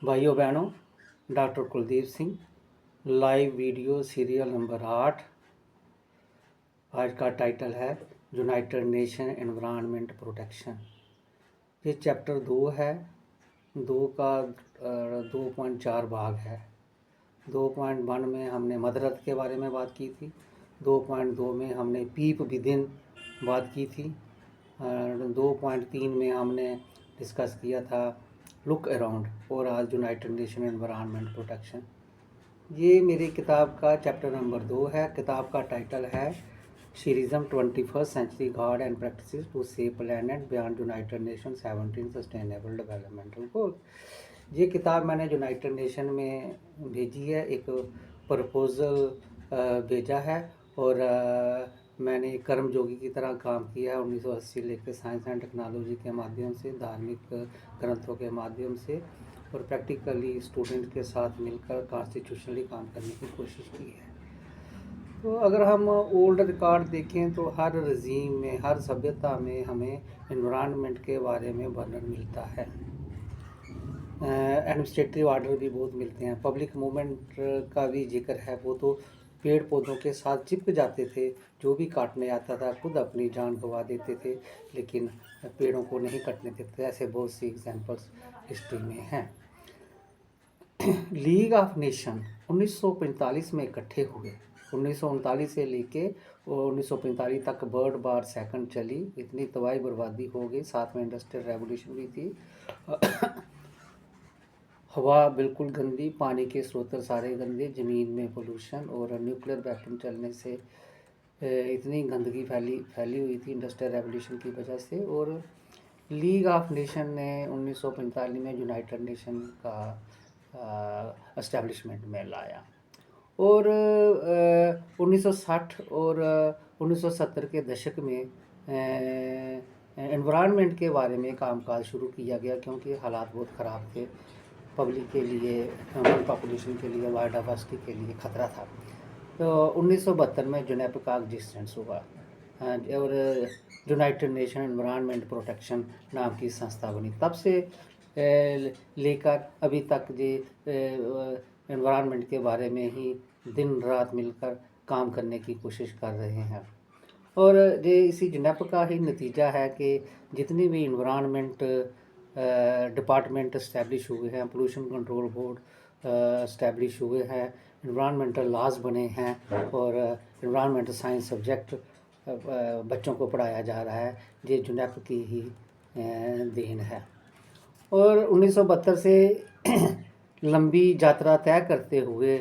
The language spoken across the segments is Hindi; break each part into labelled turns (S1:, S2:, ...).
S1: भाइयों बहनों, doctor Kuldeep Singh, live video serial number 8। आज का टाइटल है यूनाइटेड नेशन एनवायरनमेंट प्रोटेक्शन। ये चैप्टर 2 है। 2 का 2.4 भाग है। 2.1 में हमने मदरत के बारे में बात की थी। 2.2 में हमने पीप विदिन बात की थी। 2.3 में हमने डिस्कस किया था लुक अराउंड और आज यूनाइटेड नेशन एनवायरनमेंट प्रोटेक्शन। ये मेरी किताब का चैप्टर नंबर 2 है। किताब का टाइटल है सीरीज़म 21st century guard and practices to save planet beyond United Nation 17 sustainable developmental goal. ये किताब मैंने यूनाइटेड नेशन में भेजी है, एक प्रपोज़ल भेजा है और मैंने कर्मयोगी की तरह काम किया है 1980 लेकर साइंस एंड टेक्नोलॉजी के माध्यम से, धार्मिक ग्रंथों के माध्यम से और प्रैक्टिकली स्टूडेंट के साथ मिलकर कॉन्स्टिट्यूशनली काम करने की कोशिश की है। तो अगर हम ओल्ड रिकॉर्ड देखें तो हर रजीम में, हर सभ्यता में हमें एनवायरनमेंट के बारे में वर्णन मिलता है। एडमिनिस्ट्रेटिव ऑर्डर भी बहुत मिलते हैं। पब्लिक मूवमेंट का भी जिक्र है। वो तो पेड़ पौधों के साथ चिपक जाते थे, जो भी काटने आता था खुद अपनी जान गंवा देते थे, लेकिन पेड़ों को नहीं कटने देते। ऐसे बहुत सी एग्जांपल्स हिस्ट्री में हैं। लीग ऑफ नेशन 1945 में इकट्ठे हुए। 1939 से लेके 1945 तक वर्ल्ड वार सेकंड चली। इतनी तबाही बर्बादी हो गई। साथ में इंडस्ट्रियल रेवोल्यूशन भी थी। हवा बिल्कुल गंदी, पानी के स्रोत सारे गंदे, ज़मीन में पोल्यूशन और न्यूक्लियर वेपन चलने से इतनी गंदगी फैली हुई थी इंडस्ट्रियल रेवोल्यूशन की वजह से। और लीग ऑफ नेशन ने 1945 में यूनाइटेड नेशन का एस्टेब्लिशमेंट में लाया और 1960 और 1970 के दशक में एनवायरनमेंट के बारे में कामकाज शुरू किया गया, क्योंकि हालात बहुत ख़राब थे। पब्लिक के लिए, ह्यूमन पॉपुलेशन के लिए, बायोडाइवर्सिटी के लिए ख़तरा था। तो 1972 में जेनेवा का एग्जिस्टेंस हुआ और यूनाइटेड नेशन एनवायरनमेंट प्रोटेक्शन नाम की संस्था बनी। तब से लेकर अभी तक ये एनवायरनमेंट के बारे में ही दिन रात मिलकर काम करने की कोशिश कर रहे हैं। और ये इसी जेनेवा का ही नतीजा है कि जितनी भी एनवायरनमेंट डिपार्टमेंट इस्टेब्लिश हुए हैं, पोल्यूशन कंट्रोल बोर्ड इस्टेब्लिश हुए हैं, एनवायरनमेंटल लॉज बने हैं और एनवायरनमेंटल साइंस सब्जेक्ट बच्चों को पढ़ाया जा रहा है, ये जेनेवा की ही देन है। और 1972 से लंबी यात्रा तय करते हुए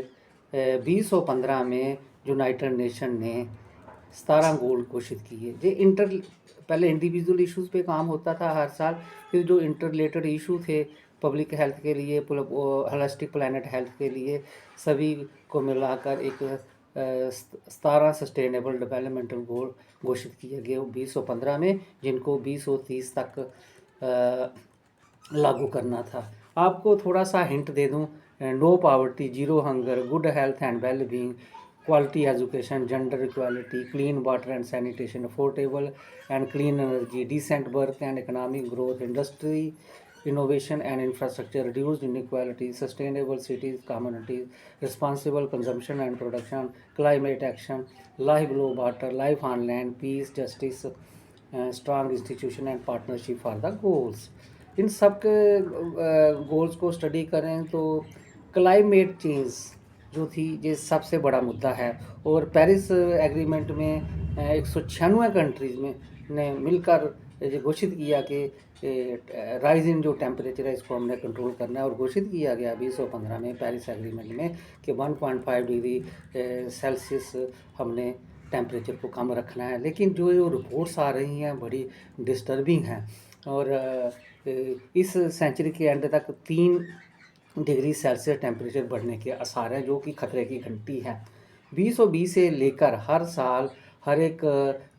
S1: 2015 में यूनाइटेड नेशन ने 17 गोल घोषित किए। ये पहले इंडिविजुअल इश्यूज़ पे काम होता था हर साल, फिर जो इंटरलेटेड इशू थे पब्लिक हेल्थ के लिए, होलिस्टिक प्लैनेट हेल्थ के लिए, सभी को मिलाकर एक 17 सस्टेनेबल डेवलपमेंटल गोल घोषित किए गए 2015 में, जिनको 2030 तक लागू करना था। आपको थोड़ा सा हिंट दे दूं, no poverty, zero hunger, good health and well being, quality education, gender equality, clean water and sanitation, affordable and clean energy, decent birth and economic growth, industry innovation and infrastructure, reduced inequality, sustainable cities, communities, responsible consumption and production, climate action, life below water, life on land, peace, justice, strong institution and partnership for the goals। इन सब के गोल्स को स्टडी करें तो क्लाइमेट चेंज जो थी ये सबसे बड़ा मुद्दा है। और पेरिस एग्रीमेंट में 196 कंट्रीज़ में ने मिलकर ये घोषित किया कि राइज इन जो टेम्परेचर है इसको हमने कंट्रोल करना है। और घोषित किया गया 2015 में पेरिस एग्रीमेंट में कि 1.5 डिग्री सेल्सियस हमने टेम्परेचर को कम रखना है। लेकिन जो रिपोर्ट्स आ रही हैं बड़ी डिस्टर्बिंग हैं और इस सेंचुरी के एंड तक 3 डिग्री सेल्सियस टेम्परेचर बढ़ने के आसार हैं, जो कि खतरे की घंटी है। 2020 से लेकर हर साल हर एक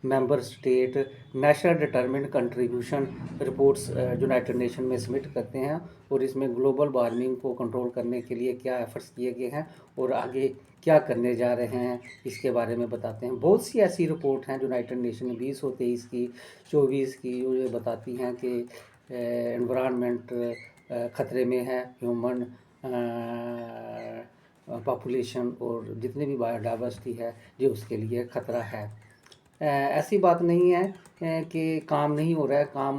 S1: member state national determined contribution reports United nation में सबमिट करते हैं और इसमें ग्लोबल वार्मिंग को कंट्रोल करने के लिए क्या एफर्ट्स किए गए हैं और आगे क्या करने जा रहे हैं इसके बारे में बताते हैं। बहुत सी ऐसी रिपोर्ट हैं यूनाइटेड नेशन ने 20 और 23 की, 24 की, जो ये बताती हैं कि एनवायरनमेंट ख़तरे में है। ह्यूमन पॉपुलेशन और जितनी भी बायोडाइवर्सिटी है ये उसके लिए ख़तरा है। ऐसी बात नहीं है कि काम नहीं हो रहा है, काम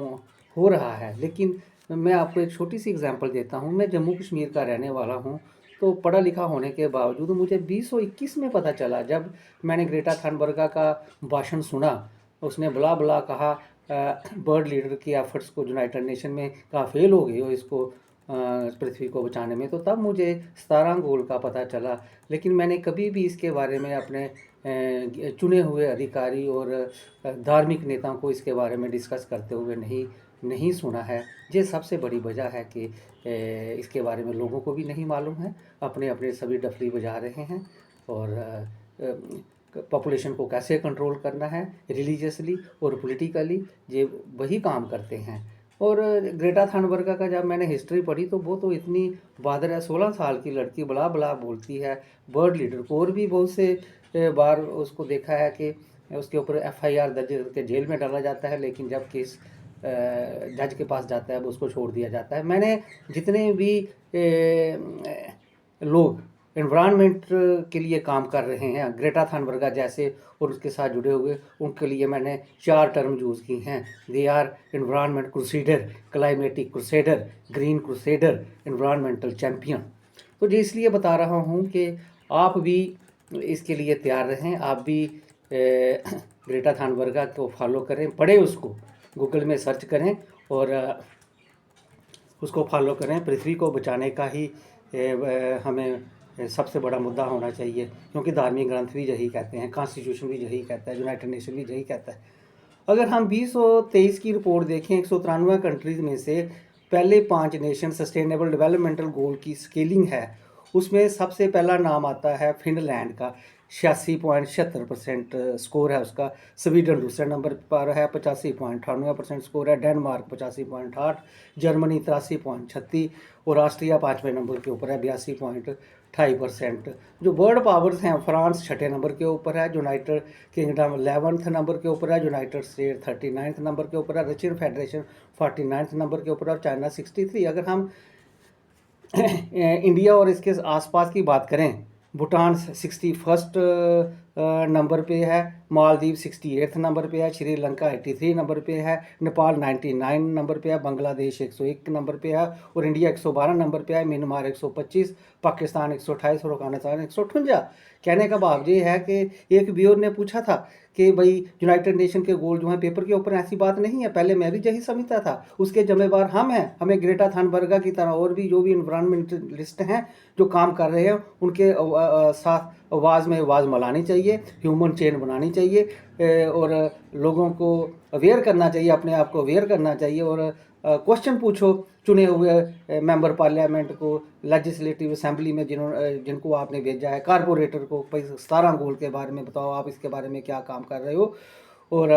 S1: हो रहा है। लेकिन मैं आपको एक छोटी सी एग्जांपल देता हूँ। मैं जम्मू कश्मीर का रहने वाला हूँ, तो पढ़ा लिखा होने के बावजूद मुझे 2021 में पता चला, जब मैंने ग्रेटा थनबर्ग का भाषण सुना। उसने बुला बुला कहा वर्ल्ड लीडर की एफर्ट्स को यूनाइटेड नेशन में कहा फेल हो गई हो इसको पृथ्वी को बचाने में। तो तब मुझे 17 गोल का पता चला। लेकिन मैंने कभी भी इसके बारे में अपने चुने हुए अधिकारी और धार्मिक नेताओं को इसके बारे में डिस्कस करते हुए नहीं सुना है। ये सबसे बड़ी वजह है कि इसके बारे में लोगों को भी नहीं मालूम है। अपने अपने सभी डफली बजा रहे हैं और पॉपुलेशन को कैसे कंट्रोल करना है रिलीजियसली और पॉलिटिकली, ये वही काम करते हैं। और ग्रेटा थनबर्ग का जब मैंने हिस्ट्री पढ़ी तो वो तो इतनी बहादुर है, 16 साल की लड़की बला बला बोलती है वर्ल्ड लीडर को। और भी बहुत से बार उसको देखा है कि उसके ऊपर FIR दर्ज करके जेल में डाला जाता है, लेकिन जब केस जज के पास जाता है वो उसको छोड़ दिया जाता है। मैंने जितने भी लोग एनवायरनमेंट के लिए काम कर रहे हैं ग्रेटा थनबर्ग जैसे और उसके साथ जुड़े हुए, उनके लिए मैंने 4 टर्म यूज़ की हैं। They are environment crusader, climatic crusader, green crusader, environmental champion. तो ये इसलिए बता रहा हूँ कि आप भी इसके लिए तैयार रहें। आप भी ग्रेटा थनबर्ग को फॉलो करें, पढ़ें उसको, गूगल में सर्च करें और उसको फॉलो करें। पृथ्वी को बचाने का ही हमें सबसे बड़ा मुद्दा होना चाहिए, क्योंकि धार्मिक ग्रंथ भी यही कहते हैं, कॉन्स्टिट्यूशन भी यही कहता है, यूनाइटेड नेशन भी यही कहता है। अगर हम 2023 की रिपोर्ट देखें, 193 कंट्रीज़ में से पहले 5 नेशन सस्टेनेबल डेवलपमेंटल गोल की स्केलिंग है, उसमें सबसे पहला नाम आता है फिनलैंड का, 86.76% स्कोर है उसका। स्वीडन दूसरे नंबर पर है, 85.98% स्कोर है। डेनमार्क 85.8, जर्मनी 83.36 और ऑस्ट्रिया 5वें नंबर के ऊपर है, 82.28%। जो वर्ल्ड पावर्स हैं, फ्रांस 6ठे नंबर के ऊपर है, यूनाइटेड किंगडम 11th नंबर के ऊपर है, यूनाइटेड स्टेट 39th नंबर के ऊपर है, रशियन फेडरेशन 49th नंबर के ऊपर है और चाइना 63। अगर हम इंडिया और इसके आसपास की बात करें, भूटान 61st नंबर पे है, मालदीव 68th नंबर पे है, श्रीलंका 83 नंबर पे है, नेपाल 99 नंबर पे है, बांग्लादेश 101 नंबर पे है और इंडिया 112 नंबर पे है, म्यांमार 125, पाकिस्तान 128 और अफगानिस्तान 158। कहने का भाव ये है कि एक व्यूअर ने पूछा था कि भाई यूनाइटेड नेशन के गोल जो हैं पेपर के ऊपर, ऐसी बात नहीं है। पहले मैं भी यही समझता था, उसके जिम्मेवार हम हैं। हमें ग्रेटा थनबर्ग की तरह और भी जो भी इन्वायरमेंटलिस्ट हैं जो काम कर रहे हैं, उनके साथ आवाज़ में आवाज़ मिलानी चाहिए, ह्यूमन चेन बनानी चाहिए और लोगों को अवेयर करना चाहिए, अपने आप को अवेयर करना चाहिए। और क्वेश्चन पूछो चुने हुए मेंबर पार्लियामेंट को, लेजिस्लेटिव असेंबली में जिनको आपने भेजा है, कारपोरेटर को, 17 गोल के बारे में बताओ, आप इसके बारे में क्या काम कर रहे हो। और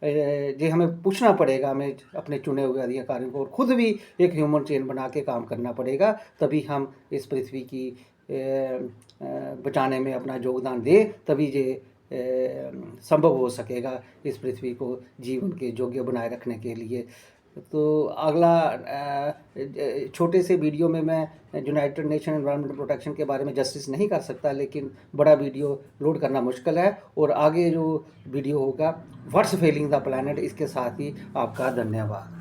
S1: ये हमें पूछना पड़ेगा, हमें अपने चुने हुए अधिकारियों को, और ख़ुद भी एक ह्यूमन चेन बना के काम करना पड़ेगा, तभी हम इस पृथ्वी की बचाने में अपना योगदान दें, तभी ये संभव हो सकेगा इस पृथ्वी को जीवन के योग्य बनाए रखने के लिए। तो अगला छोटे से वीडियो में मैं यूनाइटेड नेशन एनवायरमेंट प्रोटेक्शन के बारे में जस्टिस नहीं कर सकता, लेकिन बड़ा वीडियो लोड करना मुश्किल है। और आगे जो वीडियो होगा व्हाट्स फेलिंग द प्लैनेट, इसके साथ ही आपका धन्यवाद।